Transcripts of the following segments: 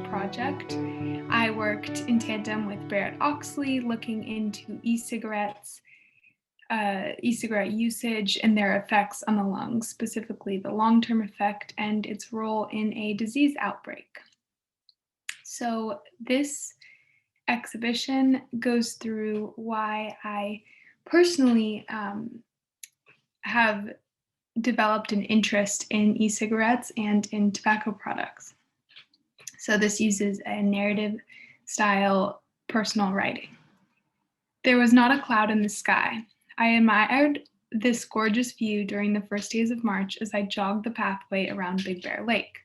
project. I worked in tandem with Barrett Oxley looking into e-cigarettes, e-cigarette usage and their effects on the lungs, specifically the long-term effect and its role in a disease outbreak. So this exhibition goes through why I personally have developed an interest in e-cigarettes and in tobacco products. So this uses a narrative style personal writing. There was not a cloud in the sky. I admired this gorgeous view during the first days of March as I jogged the pathway around Big Bear Lake.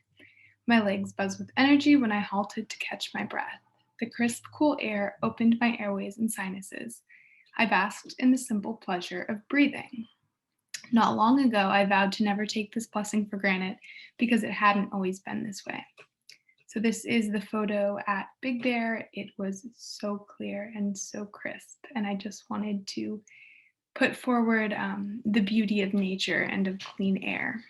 My legs buzzed with energy when I halted to catch my breath. The crisp, cool air opened my airways and sinuses. I basked in the simple pleasure of breathing. Not long ago, I vowed to never take this blessing for granted because it hadn't always been this way. So this is the photo at Big Bear. It was so clear and so crisp, and I just wanted to put forward the beauty of nature and of clean air.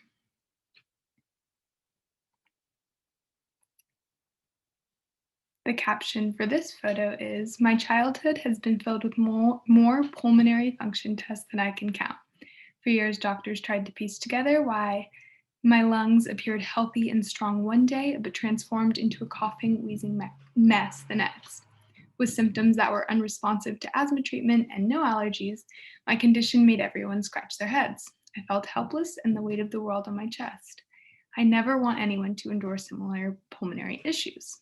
The caption for this photo is, "My childhood has been filled with more pulmonary function tests than I can count. For years, doctors tried to piece together why my lungs appeared healthy and strong one day, but transformed into a coughing, wheezing mess the next. With symptoms that were unresponsive to asthma treatment and no allergies, my condition made everyone scratch their heads. I felt helpless and the weight of the world on my chest. I never want anyone to endure similar pulmonary issues."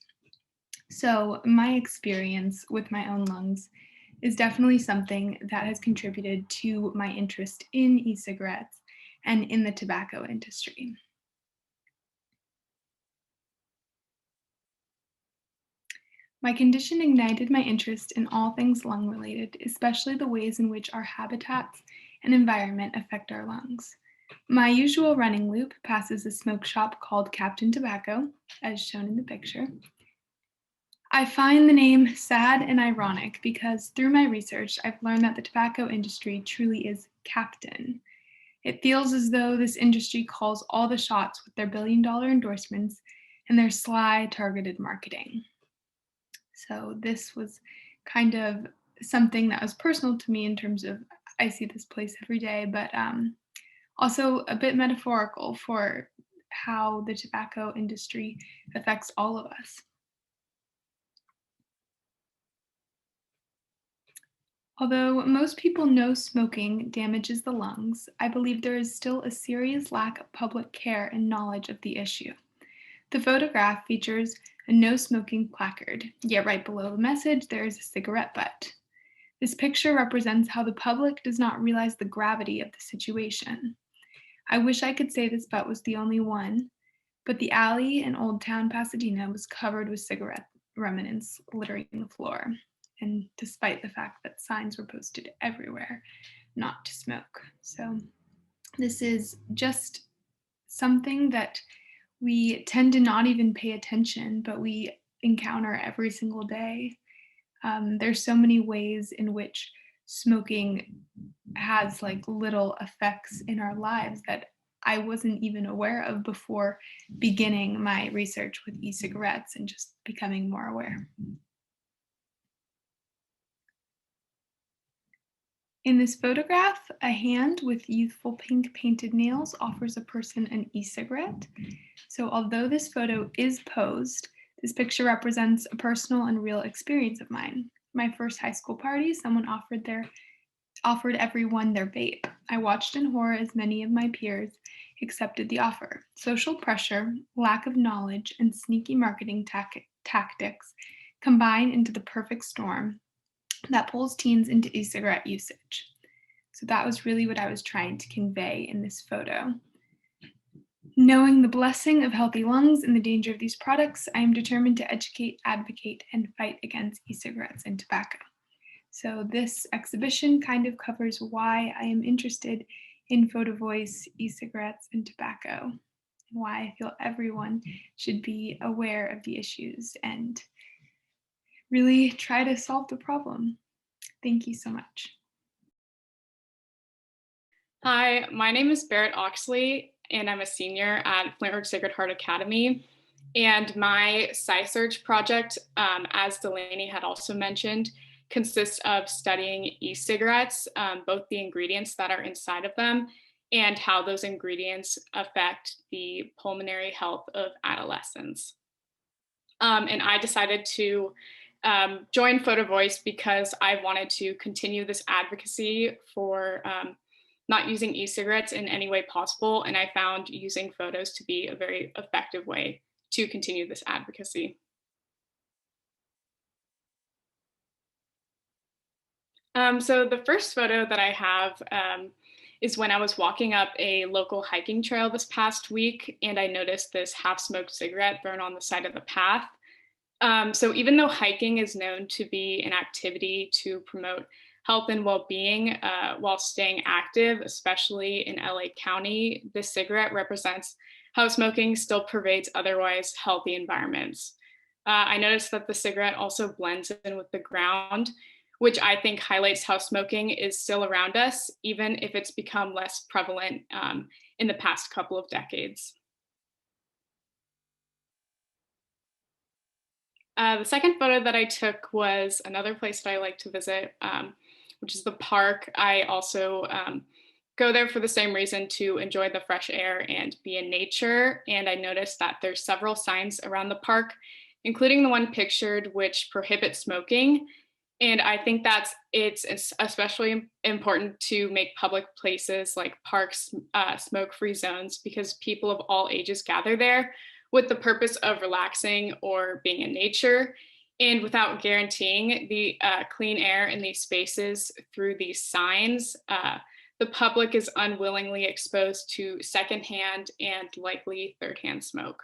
So my experience with my own lungs is definitely something that has contributed to my interest in e-cigarettes and in the tobacco industry. My condition ignited my interest in all things lung-related, especially the ways in which our habitats and environment affect our lungs. My usual running loop passes a smoke shop called Captain Tobacco, as shown in the picture. I find the name sad and ironic because through my research, I've learned that the tobacco industry truly is captain. It feels as though this industry calls all the shots with their billion-dollar endorsements and their sly, targeted marketing. So this was kind of something that was personal to me in terms of I see this place every day, but also a bit metaphorical for how the tobacco industry affects all of us. Although most people know smoking damages the lungs, I believe there is still a serious lack of public care and knowledge of the issue. The photograph features a no smoking placard, yet right below the message there is a cigarette butt. This picture represents how the public does not realize the gravity of the situation. I wish I could say this butt was the only one, but the alley in Old Town Pasadena was covered with cigarette remnants littering the floor. And despite the fact that signs were posted everywhere not to smoke. So this is just something that we tend to not even pay attention, but we encounter every single day. There's so many ways in which smoking has like little effects in our lives that I wasn't even aware of before beginning my research with e-cigarettes and just becoming more aware. In this photograph, a hand with youthful pink painted nails offers a person an e-cigarette. So although this photo is posed, this picture represents a personal and real experience of mine. My first high school party, someone offered everyone their vape. I watched in horror as many of my peers accepted the offer. Social pressure, lack of knowledge, and sneaky marketing tactics combine into the perfect storm that pulls teens into e-cigarette usage. So that was really what I was trying to convey in this photo. Knowing the blessing of healthy lungs and the danger of these products, I am determined to educate, advocate, and fight against e-cigarettes and tobacco. So this exhibition kind of covers why I am interested in Photovoice, e-cigarettes, and tobacco, and why I feel everyone should be aware of the issues and really try to solve the problem. Thank you so much. Hi, my name is Barrett Oxley, and I'm a senior at Flintridge Sacred Heart Academy. And my SciSearch project, as Delaney had also mentioned, consists of studying e-cigarettes, both the ingredients that are inside of them and how those ingredients affect the pulmonary health of adolescents. And I decided to join Photovoice because I wanted to continue this advocacy for not using e-cigarettes in any way possible. And I found using photos to be a very effective way to continue this advocacy. So the first photo that I have is when I was walking up a local hiking trail this past week, and I noticed this half-smoked cigarette burned on the side of the path. So even though hiking is known to be an activity to promote health and well-being while staying active, especially in LA County, this cigarette represents how smoking still pervades otherwise healthy environments. I noticed that the cigarette also blends in with the ground, which I think highlights how smoking is still around us, even if it's become less prevalent in the past couple of decades. The second photo that I took was another place that I like to visit, which is the park. I also go there for the same reason, to enjoy the fresh air and be in nature. And I noticed that there's several signs around the park, including the one pictured, which prohibits smoking. And I think it's especially important to make public places like parks smoke-free zones, because people of all ages gather there with the purpose of relaxing or being in nature. And without guaranteeing the clean air in these spaces through these signs, the public is unwillingly exposed to secondhand and likely third-hand smoke.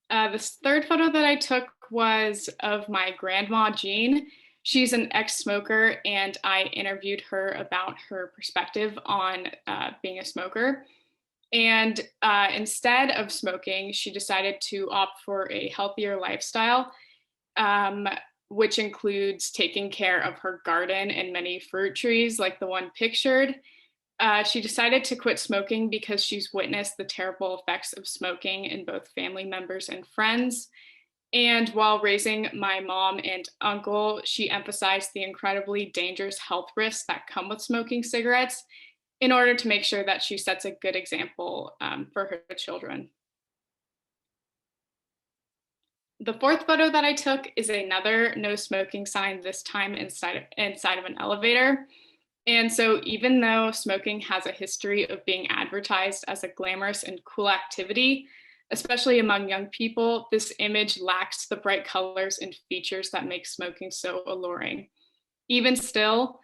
This third photo that I took was of my grandma, Jean. She's an ex-smoker, and I interviewed her about her perspective on being a smoker. And instead of smoking, she decided to opt for a healthier lifestyle, which includes taking care of her garden and many fruit trees, like the one pictured. She decided to quit smoking because she's witnessed the terrible effects of smoking in both family members and friends. And while raising my mom and uncle, she emphasized the incredibly dangerous health risks that come with smoking cigarettes, in order to make sure that she sets a good example for her children. The fourth photo that I took is another no smoking sign, this time inside of an elevator. And so even though smoking has a history of being advertised as a glamorous and cool activity, especially among young people, this image lacks the bright colors and features that make smoking so alluring. Even still,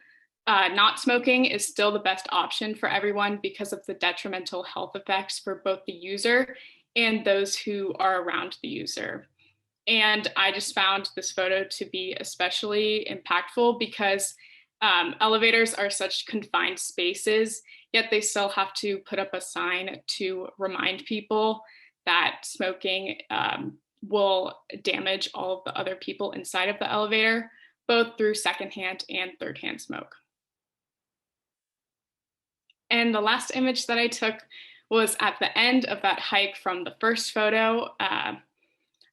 not smoking is still the best option for everyone because of the detrimental health effects for both the user and those who are around the user. And I just found this photo to be especially impactful because elevators are such confined spaces, yet they still have to put up a sign to remind people that smoking will damage all of the other people inside of the elevator, both through secondhand and thirdhand smoke. And the last image that I took was at the end of that hike from the first photo.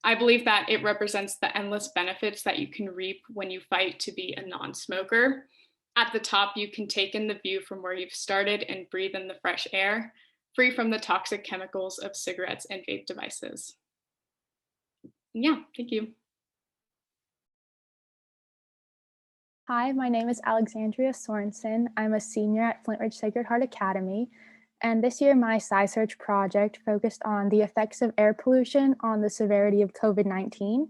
I believe that it represents the endless benefits that you can reap when you fight to be a non-smoker. At the top, you can take in the view from where you've started and breathe in the fresh air, free from the toxic chemicals of cigarettes and vape devices. Yeah, thank you. Hi, my name is Alexandra Sorensen. I'm a senior at Flintridge Sacred Heart Academy. And this year, my SciSearch project focused on the effects of air pollution on the severity of COVID-19.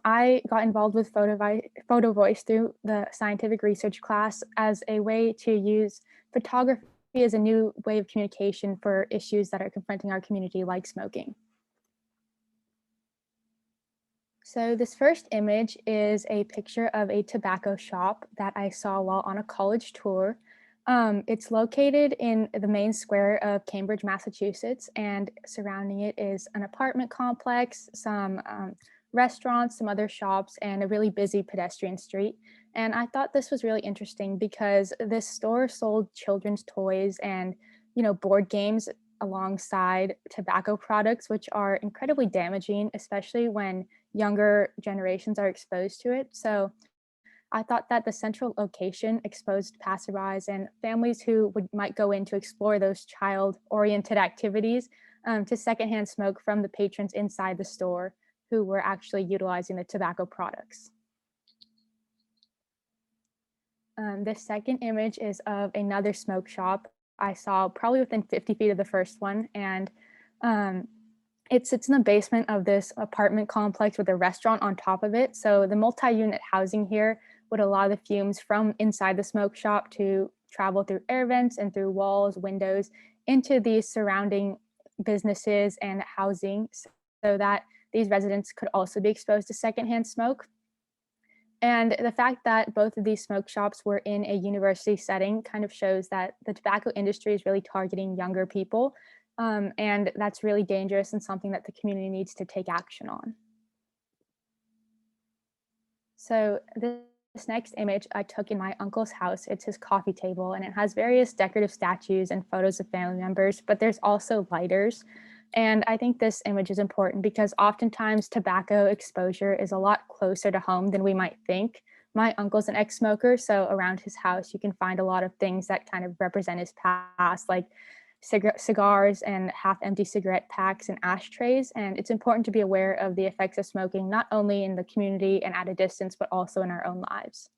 I got involved with Photovoice through the scientific research class as a way to use photography as a new way of communication for issues that are confronting our community, like smoking. So this first image is a picture of a tobacco shop that I saw while on a college tour. It's located in the main square of Cambridge, Massachusetts, and surrounding it is an apartment complex, some restaurants, some other shops, and a really busy pedestrian street. And I thought this was really interesting because this store sold children's toys and, board games alongside tobacco products, which are incredibly damaging, especially when younger generations are exposed to it. So I thought that the central location exposed passerbys and families who might go in to explore those child-oriented activities to secondhand smoke from the patrons inside the store who were actually utilizing the tobacco products. The second image is of another smoke shop I saw probably within 50 feet of the first one, and it sits in the basement of this apartment complex with a restaurant on top of it. So the multi-unit housing here would allow the fumes from inside the smoke shop to travel through air vents and through walls, windows, into these surrounding businesses and housing so that these residents could also be exposed to secondhand smoke. And the fact that both of these smoke shops were in a university setting kind of shows that the tobacco industry is really targeting younger people. And that's really dangerous and something that the community needs to take action on. So this next image I took in my uncle's house. It's his coffee table, and it has various decorative statues and photos of family members, but there's also lighters. And I think this image is important because oftentimes tobacco exposure is a lot closer to home than we might think. My uncle's an ex-smoker, so around his house you can find a lot of things that kind of represent his past, like cigars and half-empty cigarette packs and ashtrays. And it's important to be aware of the effects of smoking, not only in the community and at a distance, but also in our own lives.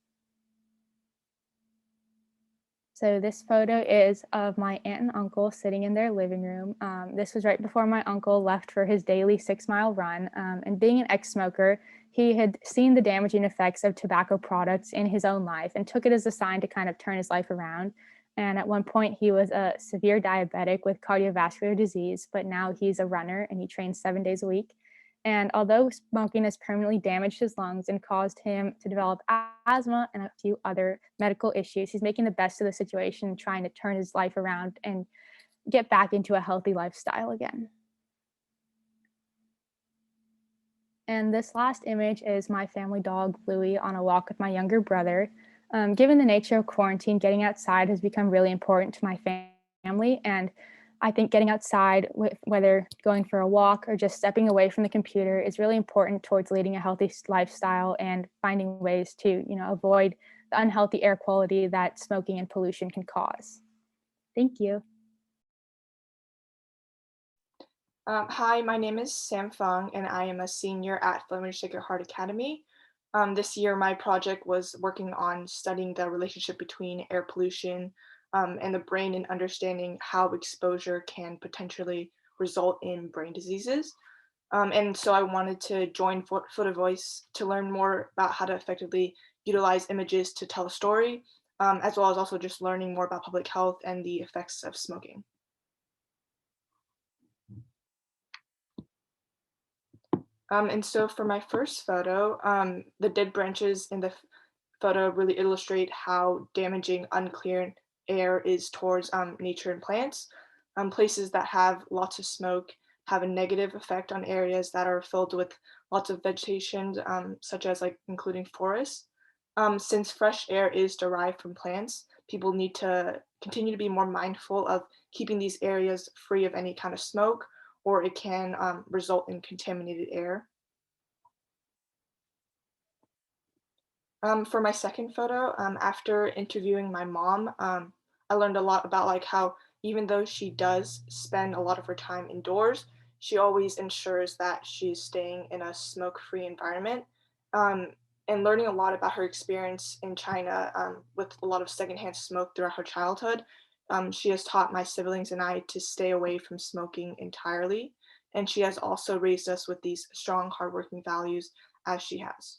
So this photo is of my aunt and uncle sitting in their living room. This was right before my uncle left for his daily 6-mile run. And being an ex-smoker, he had seen the damaging effects of tobacco products in his own life and took it as a sign to kind of turn his life around. And at one point, he was a severe diabetic with cardiovascular disease, but now he's a runner and he trains 7 days a week. And although smoking has permanently damaged his lungs and caused him to develop asthma and a few other medical issues, he's making the best of the situation, trying to turn his life around and get back into a healthy lifestyle again. And this last image is my family dog, Bluey, on a walk with my younger brother. Given the nature of quarantine, getting outside has become really important to my family. And I think getting outside, whether going for a walk or just stepping away from the computer, is really important towards leading a healthy lifestyle and finding ways to, avoid the unhealthy air quality that smoking and pollution can cause. Thank you. Hi, my name is Sam Fong, and I am a senior at Flintridge Sacred Heart Academy. This year, my project was working on studying the relationship between air pollution and the brain and understanding how exposure can potentially result in brain diseases. And so I wanted to join Photovoice to learn more about how to effectively utilize images to tell a story, as well as also just learning more about public health and the effects of smoking. And so for my first photo, the dead branches in the photo really illustrate how damaging unclear air is towards nature and plants. Places that have lots of smoke have a negative effect on areas that are filled with lots of vegetation, such as including forests. Since fresh air is derived from plants, people need to continue to be more mindful of keeping these areas free of any kind of smoke, or it can result in contaminated air. For my second photo, after interviewing my mom, I learned a lot about how even though she does spend a lot of her time indoors, she always ensures that she's staying in a smoke-free environment. And learning a lot about her experience in China with a lot of secondhand smoke throughout her childhood, she has taught my siblings and I to stay away from smoking entirely. And she has also raised us with these strong, hardworking values as she has.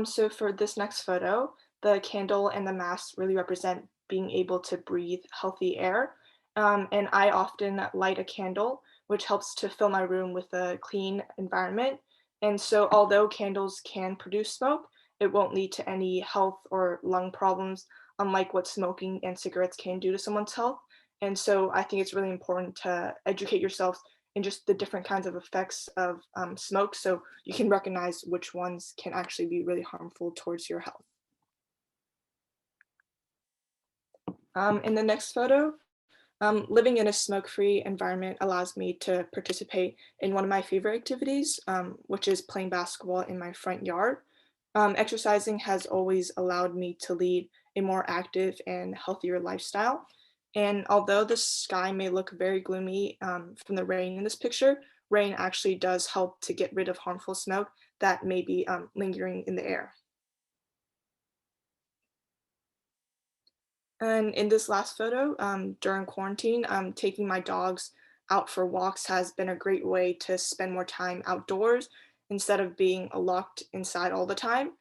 So for this next photo, the candle and the mask really represent being able to breathe healthy air. And I often light a candle, which helps to fill my room with a clean environment. And so although candles can produce smoke, it won't lead to any health or lung problems, unlike what smoking and cigarettes can do to someone's health. And so I think it's really important to educate yourself in just the different kinds of effects of smoke so you can recognize which ones can actually be really harmful towards your health. In the next photo, living in a smoke-free environment allows me to participate in one of my favorite activities, which is playing basketball in my front yard. Exercising has always allowed me to lead a more active and healthier lifestyle. And although the sky may look very gloomy from the rain in this picture, rain actually does help to get rid of harmful smoke that may be lingering in the air. And in this last photo, during quarantine, taking my dogs out for walks has been a great way to spend more time outdoors instead of being locked inside all the time.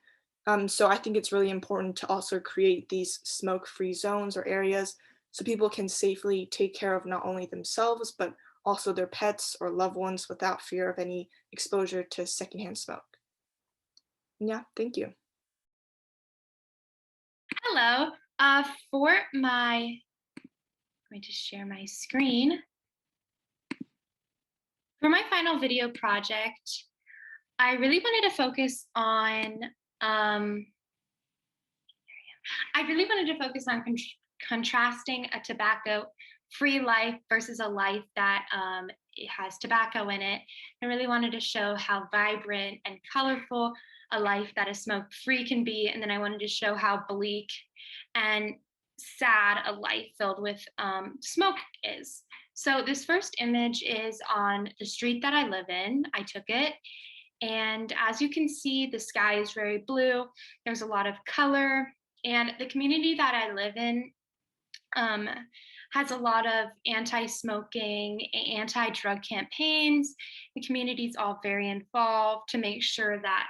So I think it's really important to also create these smoke-free zones or areas so people can safely take care of not only themselves, but also their pets or loved ones without fear of any exposure to secondhand smoke. Yeah, thank you. Hello. For my, I'm going to share my screen. For my final video project, I really wanted to focus on, contrasting a tobacco-free life versus a life that it has tobacco in it. I really wanted to show how vibrant and colorful a life that is smoke-free can be, and then I wanted to show how bleak and sad a life filled with smoke is. So this first image is on the street that I live in. I took it, and as you can see, the sky is very blue. There's a lot of color, and the community that I live in has a lot of anti-smoking, anti-drug campaigns. The community is all very involved to make sure that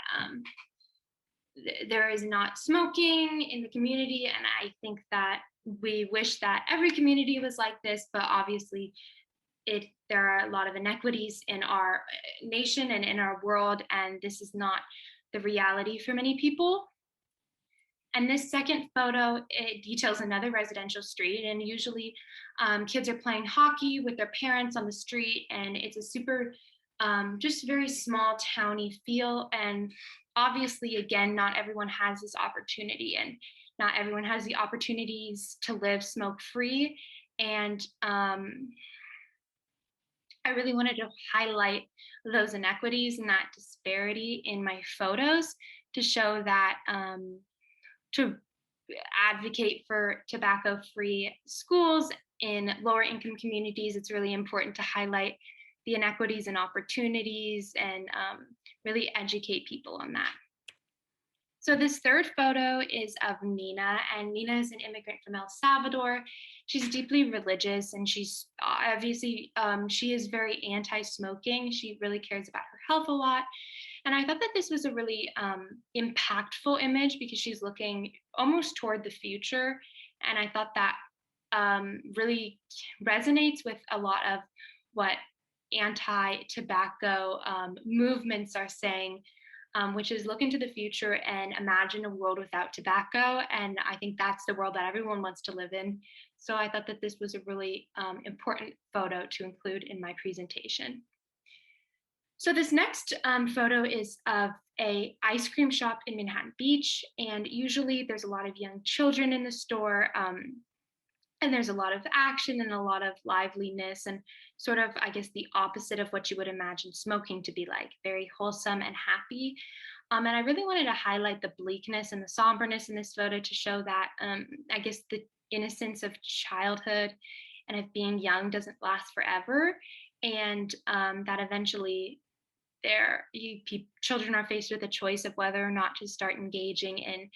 there is not smoking in the community. And I think that we wish that every community was like this, but obviously there are a lot of inequities in our nation and in our world, and this is not the reality for many people. And this second photo, it details another residential street, and usually kids are playing hockey with their parents on the street, and it's a super, just very small towny feel. And obviously, again, not everyone has this opportunity, and not everyone has the opportunities to live smoke-free. And I really wanted to highlight those inequities and that disparity in my photos to show that to advocate for tobacco-free schools in lower income communities, it's really important to highlight the inequities and opportunities and really educate people on that. So this third photo is of Nina, and Nina is an immigrant from El Salvador. She's deeply religious, and she's obviously, she is very anti-smoking. She really cares about her health a lot. And I thought that this was a really impactful image because she's looking almost toward the future. And I thought that really resonates with a lot of what anti-tobacco movements are saying, which is look into the future and imagine a world without tobacco. And I think that's the world that everyone wants to live in. So I thought that this was a really important photo to include in my presentation. So this next photo is of a ice cream shop in Manhattan Beach, and usually there's a lot of young children in the store, and there's a lot of action and a lot of liveliness, and sort of, I guess, the opposite of what you would imagine smoking to be like, very wholesome and happy. And I really wanted to highlight the bleakness and the somberness in this photo to show that, I guess, the innocence of childhood and of being young doesn't last forever, and that eventually children are faced with a choice of whether or not to start engaging in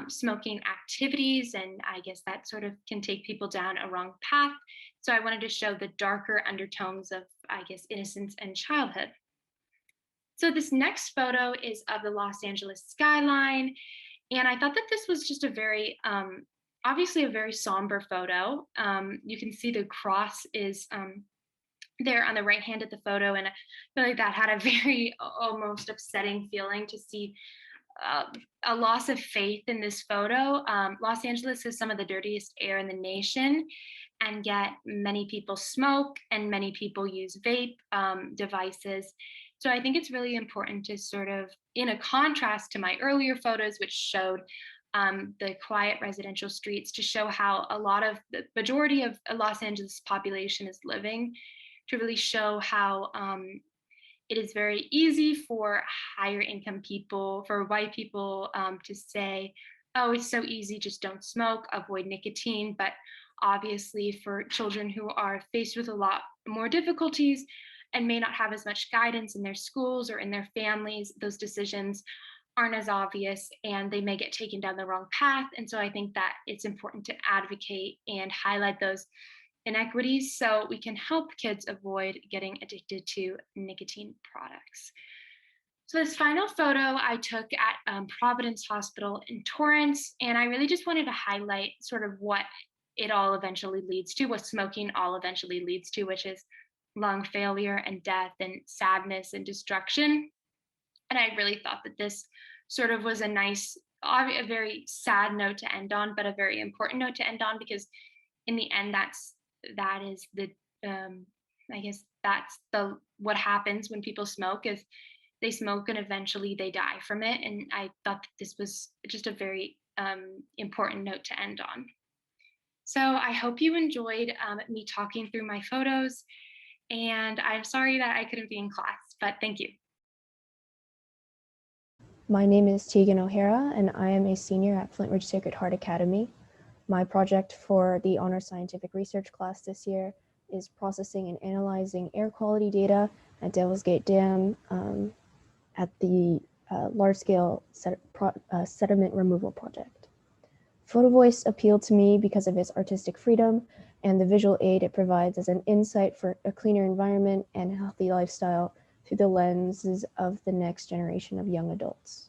smoking activities, and I guess that sort of can take people down a wrong path. So I wanted to show the darker undertones of, I guess, innocence and childhood. So this next photo is of the Los Angeles skyline, and I thought that this was just a very, obviously a very somber photo. You can see the cross is there on the right hand of the photo, and I feel like that had a very almost upsetting feeling to see a loss of faith in this photo. Los Angeles has some of the dirtiest air in the nation, and yet many people smoke and many people use vape devices. So I think it's really important to sort of, in a contrast to my earlier photos, which showed the quiet residential streets to show how a lot of the majority of Los Angeles population is living, to really show how it is very easy for higher income people, for white people to say, oh, it's so easy, just don't smoke, avoid nicotine. But obviously for children who are faced with a lot more difficulties and may not have as much guidance in their schools or in their families, those decisions aren't as obvious and they may get taken down the wrong path. And so I think that it's important to advocate and highlight those inequities so we can help kids avoid getting addicted to nicotine products. So this final photo I took at Providence Hospital in Torrance, and I really just wanted to highlight sort of what it all eventually leads to, what smoking all eventually leads to, which is lung failure and death and sadness and destruction. And I really thought that this sort of was a nice, a very sad note to end on, but a very important note to end on, because in the end, that is the I guess that's what happens when people smoke, is they smoke and eventually they die from it. And I thought that this was just a very important note to end on. So I hope you enjoyed me talking through my photos, and I'm sorry that I couldn't be in class, but thank you. My name is Tegan OHara, and I am a senior at Flintridge Sacred Heart Academy. My project for the Honor Scientific Research class this year is processing and analyzing air quality data at Devil's Gate Dam at the large-scale sediment removal project. Photovoice appealed to me because of its artistic freedom and the visual aid it provides as an insight for a cleaner environment and a healthy lifestyle through the lenses of the next generation of young adults.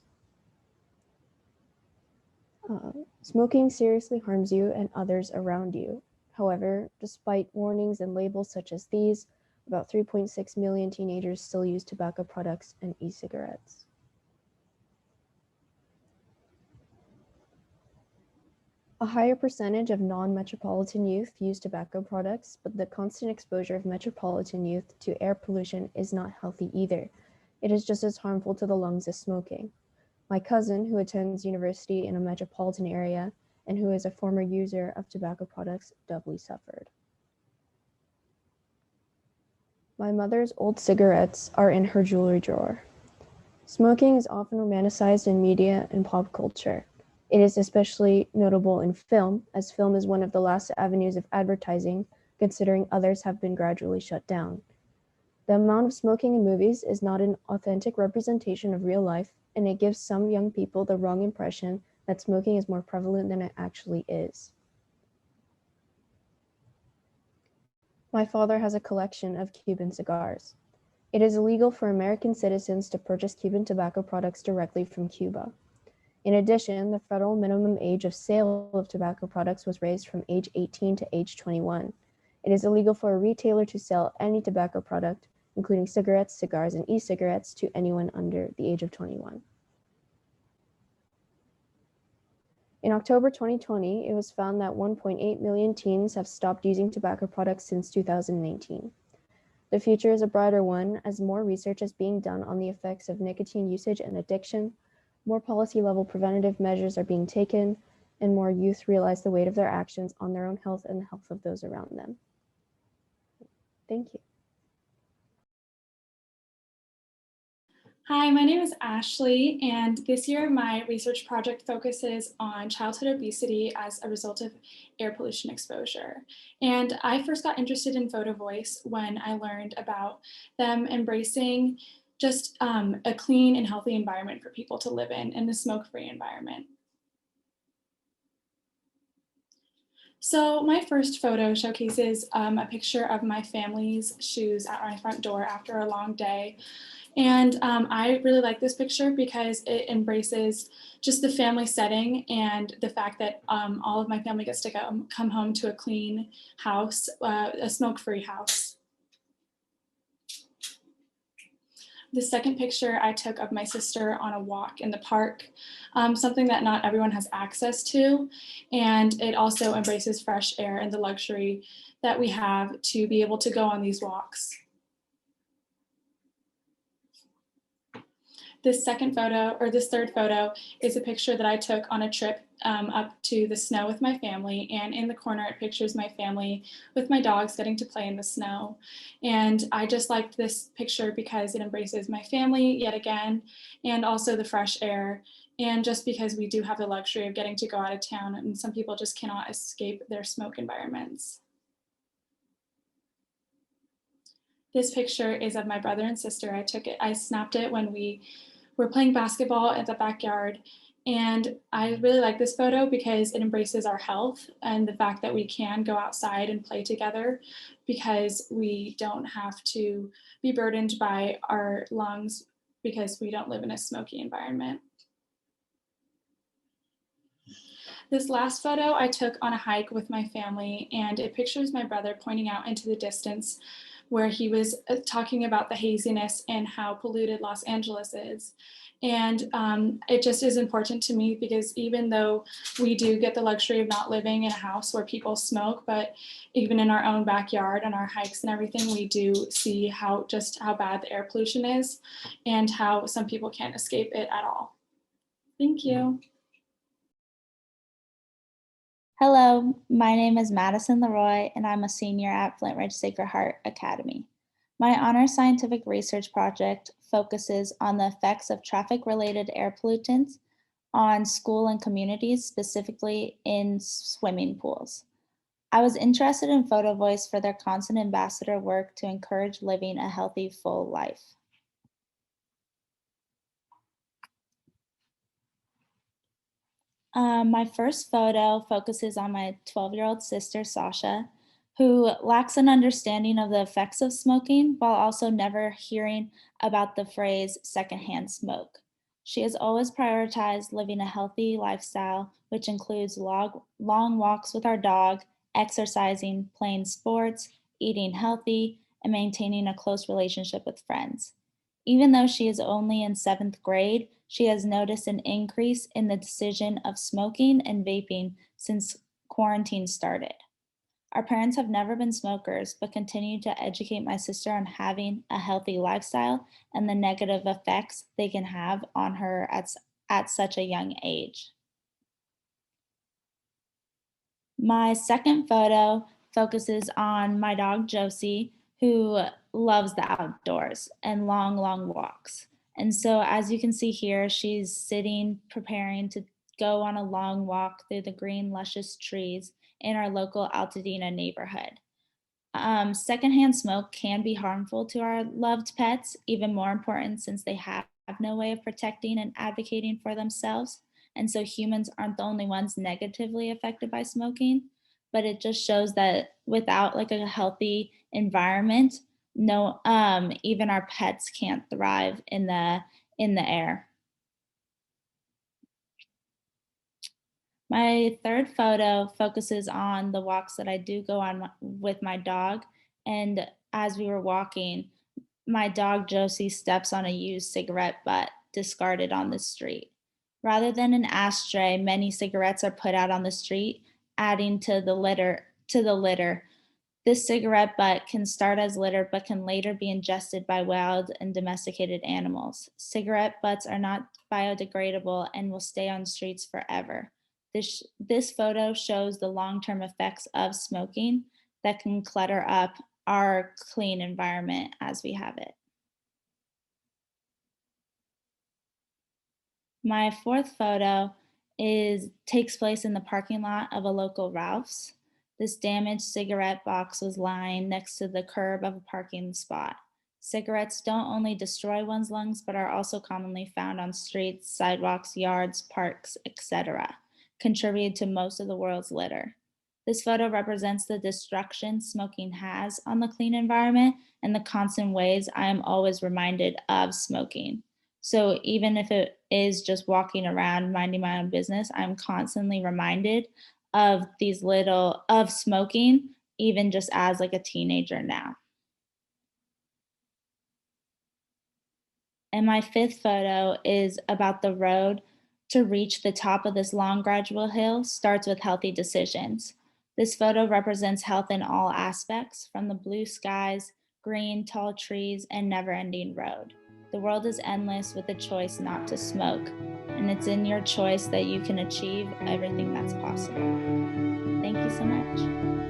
Smoking seriously harms you and others around you. However, despite warnings and labels such as these, about 3.6 million teenagers still use tobacco products and e-cigarettes. A higher percentage of non-metropolitan youth use tobacco products, but the constant exposure of metropolitan youth to air pollution is not healthy either. It is just as harmful to the lungs as smoking. My cousin, who attends university in a metropolitan area and who is a former user of tobacco products, doubly suffered. My mother's old cigarettes are in her jewelry drawer. Smoking is often romanticized in media and pop culture. It is especially notable in film, as film is one of the last avenues of advertising, considering others have been gradually shut down. The amount of smoking in movies is not an authentic representation of real life, and it gives some young people the wrong impression that smoking is more prevalent than it actually is. My father has a collection of Cuban cigars. It is illegal for American citizens to purchase Cuban tobacco products directly from Cuba. In addition, the federal minimum age of sale of tobacco products was raised from age 18 to age 21. It is illegal for a retailer to sell any tobacco product, including cigarettes, cigars, and e-cigarettes, to anyone under the age of 21. In October 2020, it was found that 1.8 million teens have stopped using tobacco products since 2018. The future is a brighter one, as more research is being done on the effects of nicotine usage and addiction, more policy-level preventative measures are being taken, and more youth realize the weight of their actions on their own health and the health of those around them. Thank you. Hi, my name is Ashley, and this year my research project focuses on childhood obesity as a result of air pollution exposure. And I first got interested in Photovoice when I learned about them embracing just a clean and healthy environment for people to live in a smoke-free environment. So my first photo showcases a picture of my family's shoes at my front door after a long day. And I really like this picture because it embraces just the family setting and the fact that all of my family gets to come home to a clean house, a smoke-free house. The second picture I took of my sister on a walk in the park, something that not everyone has access to, and it also embraces fresh air and the luxury that we have to be able to go on these walks. This third photo is a picture that I took on a trip up to the snow with my family. And in the corner, it pictures my family with my dogs getting to play in the snow. And I just liked this picture because it embraces my family yet again, and also the fresh air. And just because we do have the luxury of getting to go out of town, and some people just cannot escape their smoke environments. This picture is of my brother and sister. I snapped it when we were playing basketball at the backyard. And I really like this photo because it embraces our health and the fact that we can go outside and play together because we don't have to be burdened by our lungs because we don't live in a smoky environment. This last photo I took on a hike with my family, and it pictures my brother pointing out into the distance where he was talking about the haziness and how polluted Los Angeles is. And it just is important to me because even though we do get the luxury of not living in a house where people smoke, but even in our own backyard on our hikes and everything, we do see how bad the air pollution is and how some people can't escape it at all. Thank you. Hello, my name is Madison Leroy, and I'm a senior at Flintridge Sacred Heart Academy. My honors scientific research project focuses on the effects of traffic-related air pollutants on school and communities, specifically in swimming pools. I was interested in Photovoice for their constant ambassador work to encourage living a healthy, full life. My first photo focuses on my 12-year-old sister, Sasha, who lacks an understanding of the effects of smoking while also never hearing about the phrase secondhand smoke. She has always prioritized living a healthy lifestyle, which includes long walks with our dog, exercising, playing sports, eating healthy, and maintaining a close relationship with friends. Even though she is only in 7th grade, she has noticed an increase in the decision of smoking and vaping since quarantine started. Our parents have never been smokers, but continue to educate my sister on having a healthy lifestyle and the negative effects they can have on her at such a young age. My second photo focuses on my dog, Josie, who loves the outdoors and long walks. And so as you can see here, she's sitting, preparing to go on a long walk through the green, luscious trees in our local Altadena neighborhood. Secondhand smoke can be harmful to our loved pets, even more important since they have no way of protecting and advocating for themselves. And so humans aren't the only ones negatively affected by smoking, but it just shows that without like a healthy environment, even our pets can't thrive in the air. My third photo focuses on the walks that I do go on with my dog. And as we were walking, my dog Josie steps on a used cigarette butt discarded on the street. Rather than an ashtray, many cigarettes are put out on the street, adding to the litter. This cigarette butt can start as litter but can later be ingested by wild and domesticated animals. Cigarette butts are not biodegradable and will stay on streets forever. This photo shows the long-term effects of smoking that can clutter up our clean environment as we have it. My fourth photo takes place in the parking lot of a local Ralph's. This damaged cigarette box was lying next to the curb of a parking spot. Cigarettes don't only destroy one's lungs, but are also commonly found on streets, sidewalks, yards, parks, etc., contributed to most of the world's litter. This photo represents the destruction smoking has on the clean environment and the constant ways I am always reminded of smoking. So even if it is just walking around minding my own business, I'm constantly reminded of smoking, even just as like a teenager now. And my fifth photo is about the road to reach the top of this long gradual hill starts with healthy decisions. This photo represents health in all aspects, from the blue skies, green, tall trees, and never-ending road. The world is endless with the choice not to smoke, and it's in your choice that you can achieve everything that's possible. Thank you so much.